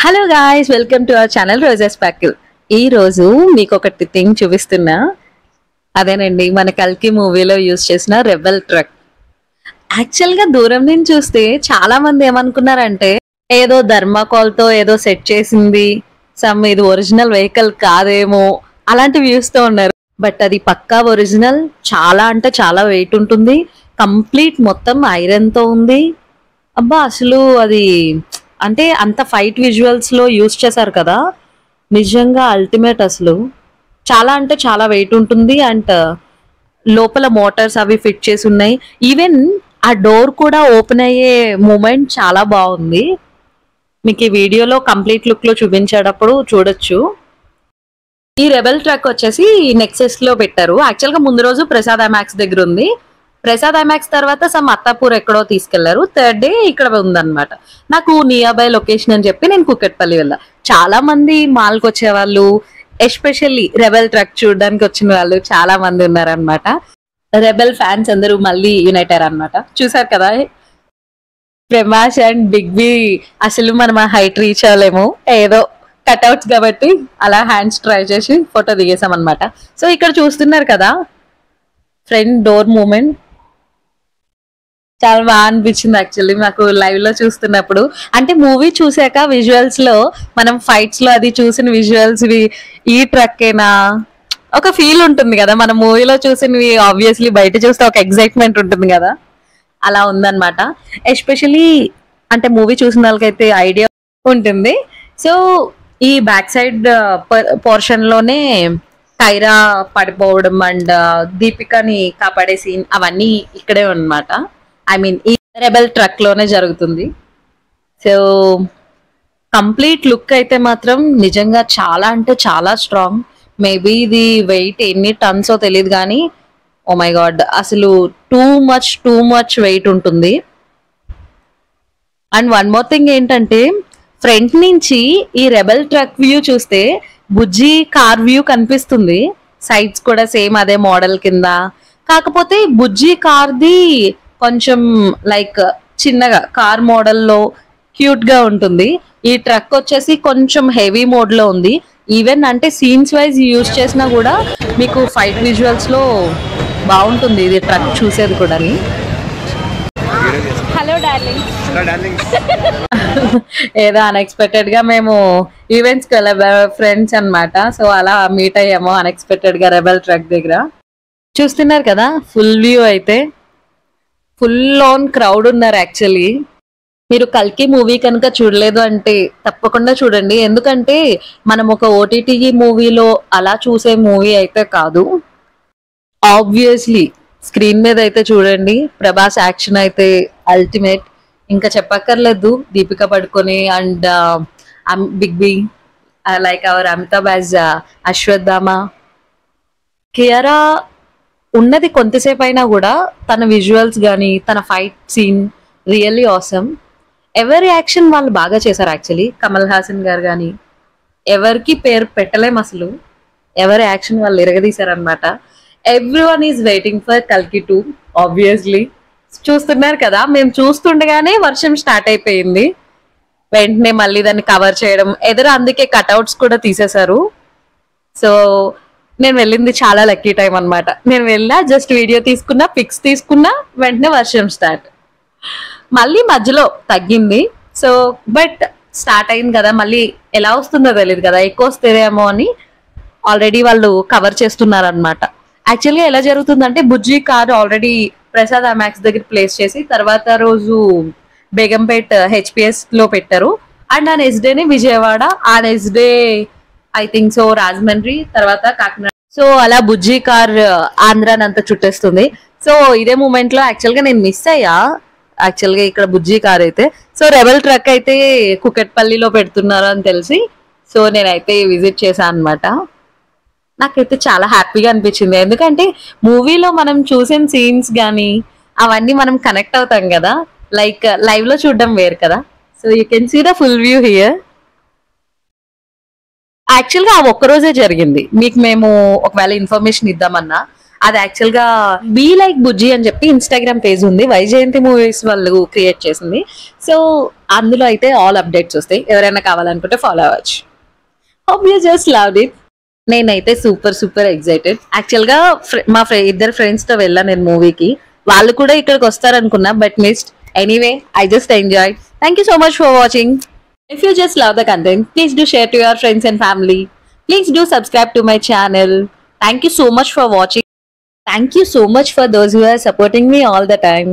Hello guys, welcome to our channel roses ప్యాకిల్. ఈ రోజు మీకు ఒకటి థింగ్ చూపిస్తున్నా. అదేనండి మన కల్కి మూవీలో యూజ్ చేసిన రెబెల్ ట్రక్. యాక్చువల్ గా దూరం నుంచి చూస్తే చాలా మంది ఏమనుకున్నారంటే ఏదో ధర్మాకోల్ తో ఏదో సెట్ చేసింది, ఇది ఒరిజినల్ వెహికల్ కాదేమో అలాంటి వ్యూస్ తో ఉన్నారు. బట్ అది పక్కా ఒరిజినల్. చాలా అంటే చాలా వెయిట్ ఉంటుంది. కంప్లీట్ మొత్తం ఐరన్ తో ఉంది. అబ్బా అసలు అది అంటే అంత ఫైట్ విజువల్స్ లో యూజ్ చేశారు కదా, నిజంగా అల్టిమేట్. అసలు చాలా అంటే చాలా వెయిట్ ఉంటుంది. అండ్ లోపల మోటార్స్ అవి ఫిట్ చేసి ఉన్నాయి. ఈవెన్ ఆ డోర్ కూడా ఓపెన్ అయ్యే మూమెంట్ చాలా బాగుంది. మీకు ఈ వీడియోలో కంప్లీట్ లుక్ లో చూపించేటప్పుడు చూడొచ్చు. ఈ రెబెల్ ట్రక్ వచ్చేసి నెక్సెస్ లో పెట్టారు. యాక్చువల్ గా ముందు రోజు ప్రసాద్ ఐమాక్స్ దగ్గర ఉంది. ప్రసాద్ ఐమాక్స్ తర్వాత సమ్ అత్తాపూర్ ఎక్కడో తీసుకెళ్లారు. థర్డ్ డే ఇక్కడ ఉందన్నమాట. నాకు నియర్ బై లొకేషన్ అని చెప్పి నేను కుక్కట్పల్లి వెళ్ళా. చాలా మంది మాల్కి వచ్చేవాళ్ళు, ఎస్పెషల్లీ రెబెల్ ట్రక్ చూడడానికి వచ్చిన వాళ్ళు చాలా మంది ఉన్నారనమాట. రెబెల్ ఫ్యాన్స్ అందరూ మళ్ళీ యునైట్ అయ్యారు అనమాట. చూసారు కదా ప్రభాస్ అండ్ బిగ్ బి. అసలు మనం హైట్ రీచ్ అవ్వలేము, ఏదో కట్అవుట్స్ కాబట్టి అలా హ్యాండ్స్ ట్రై చేసి ఫోటో దిగేసాం అనమాట. సో ఇక్కడ చూస్తున్నారు కదా ఫ్రంట్ డోర్ మూమెంట్ చాలా బాగా అనిపించింది యాక్చువల్లీ నాకు లైవ్ లో చూస్తున్నప్పుడు. అంటే మూవీ చూసాక విజువల్స్ లో మనం ఫైట్స్ లో అది చూసిన విజువల్స్ ఈ ట్రక్కేనా ఒక ఫీల్ ఉంటుంది కదా. మన మూవీలో చూసినవి ఆబ్వియస్లీ బయట చూస్తే ఒక ఎక్సైట్మెంట్ ఉంటుంది కదా, అలా ఉందన్నమాట. ఎస్పెషలీ అంటే మూవీ చూసిన వాళ్ళకైతే ఐడియా ఉంటుంది. సో ఈ బ్యాక్ సైడ్ పోర్షన్ లోనే కైరా పడిపోవడం అండ్ దీపికని కాపాడే సీన్ అవన్నీ ఇక్కడే అన్నమాట. ఐ మీన్ ఈ రెబెల్ ట్రక్ లోనే జరుగుతుంది. సో కంప్లీట్ లుక్ అయితే మాత్రం నిజంగా చాలా అంటే చాలా స్ట్రాంగ్. మేబీ ఇది వెయిట్ ఎన్ని టన్సో తెలియదు కానీ ఓ మై గాడ్ అసలు టూ మచ్ వెయిట్ ఉంటుంది. అండ్ వన్ మోర్ థింగ్ ఏంటంటే ఫ్రంట్ నుంచి ఈ రెబెల్ ట్రక్ వ్యూ చూస్తే బుజ్జి కార్ వ్యూ కనిపిస్తుంది. సైడ్స్ కూడా సేమ్ అదే మోడల్ కింద. కాకపోతే బుజ్జి కార్ది కొంచెం లైక్ చిన్నగా కార్ మోడల్లో క్యూట్ గా ఉంటుంది. ఈ ట్రక్ వచ్చేసి కొంచెం హెవీ మోడ్ లో ఉంది. ఈవెన్ అంటే సీన్స్ వైజ్ యూజ్ చేసినా కూడా మీకు ఫైట్ విజువల్స్ లో బాగుంటుంది ఇది ట్రక్ చూసేది కూడా. Hello darling. ఏదో అన్ఎక్స్పెక్టెడ్ గా మేము ఈవెంట్స్ కి వెళ్ళే ఫ్రెండ్స్ అన్నమాట. సో అలా మీట్ అయ్యాము అన్ఎక్స్పెక్టెడ్ గా రెబెల్ ట్రక్ దగ్గర. చూస్తున్నారు కదా ఫుల్ వ్యూ అయితే ఫుల్ ఆన్ క్రౌడ్ ఉన్నారు. యాక్చువల్లీ మీరు కల్కి మూవీ కనుక చూడలేదు అంటే తప్పకుండా చూడండి. ఎందుకంటే మనం ఒక ఓటీటీ మూవీలో అలా చూసే మూవీ అయితే కాదు. ఆబ్వియస్లీ స్క్రీన్ మీద అయితే చూడండి. ప్రభాస్ యాక్షన్ అయితే అల్టిమేట్, ఇంకా చెప్పక్కర్లేదు. Deepika Padukone and big B like our Amitabh as Ashwatthama. Kiara ఉన్నది కొంతసేపు అయినా కూడా తన విజువల్స్ కానీ తన ఫైట్ సీన్ రియల్లీ ఆసమ్. ఎవరి యాక్షన్ వాళ్ళు బాగా చేశారు. యాక్చువల్లీ కమల్ హాసన్ గారు కానీ ఎవరికి పేరు పెట్టలేం అసలు. ఎవరి యాక్షన్ వాళ్ళు ఇరగదీశారనమాట. ఎవ్రీవన్ ఈజ్ వెయిటింగ్ ఫర్ కల్కి 2 ఆబ్వియస్లీ. చూస్తున్నారు కదా మేము చూస్తుండగానే వర్షం స్టార్ట్ అయిపోయింది. వెంటనే మళ్ళీ దాన్ని కవర్ చేయడం ఎదురు, అందుకే కట్అవుట్స్ కూడా తీసేశారు. సో నేను వెళ్ళింది చాలా లక్కీ టైం అనమాట. నేను వెళ్ళా జస్ట్ వీడియో తీసుకున్నా, పిక్స్ తీసుకున్నా, వెంటనే వర్షం స్టార్ట్. మళ్ళీ మధ్యలో తగ్గింది. సో బట్ స్టార్ట్ అయింది కదా, మళ్ళీ ఎలా వస్తుందో తెలియదు కదా, ఎక్కువ వస్తేదేమో అని ఆల్రెడీ వాళ్ళు కవర్ చేస్తున్నారు అనమాట. యాక్చువల్గా ఎలా జరుగుతుందంటే బుజ్జి కార్ ఆల్రెడీ ప్రసాద్ ఐమాక్స్ దగ్గర ప్లేస్ చేసి తర్వాత రోజు బేగంపేట్ హెచ్పిఎస్ లో పెట్టారు. అండ్ ఆ నెక్స్ట్ డేనే విజయవాడ, ఆ next day I think so Rajahmundry, తర్వాత కాకినాడ. సో అలా బుజ్జి కార్ ఆంధ్రానంతా చుట్టేస్తుంది. సో ఇదే మూమెంట్ లో యాక్చువల్గా నేను మిస్ అయ్యా. యాక్చువల్గా ఇక్కడ బుజ్జి కార్ అయితే సో రెబెల్ ట్రక్ అయితే కుకట్పల్లిలో పెడుతున్నారు అని తెలిసి సో నేనైతే విజిట్ చేశాను అనమాట. నాకైతే చాలా హ్యాపీగా అనిపించింది. ఎందుకంటే మూవీలో మనం చూసిన సీన్స్ కానీ అవన్నీ మనం కనెక్ట్ అవుతాం కదా, లైక్ లైవ్ లో చూడడం వేరు కదా. So you can see the full view here. యాక్చువల్గా ఆ ఒక్కరోజే జరిగింది. మీకు మేము ఒకవేళ ఇన్ఫర్మేషన్ ఇద్దామన్నా అది యాక్చువల్ గా బీ లైక్ బుజ్జి అని చెప్పి ఇన్స్టాగ్రామ్ పేజ్ ఉంది, వైజయంతి మూవీస్ వాళ్ళు క్రియేట్ చేసింది. సో అందులో అయితే ఆల్ అప్డేట్స్ వస్తాయి, ఎవరైనా కావాలనుకుంటే ఫాలో అవ్వచ్చు. Hope you just loved it. నేనైతే సూపర్ ఎక్సైటెడ్. యాక్చువల్ గా మా ఇద్దరు ఫ్రెండ్స్ తో వెళ్ళాను నేను మూవీకి. వాళ్ళు కూడా ఇక్కడికి వస్తారనుకున్నా but missed. Anyway I just enjoy. Thank you so much for watching. If you just love the content, please do share to your friends and family. Please do subscribe to my channel. Thank you so much for watching. Thank you so much for those who are supporting me all the time.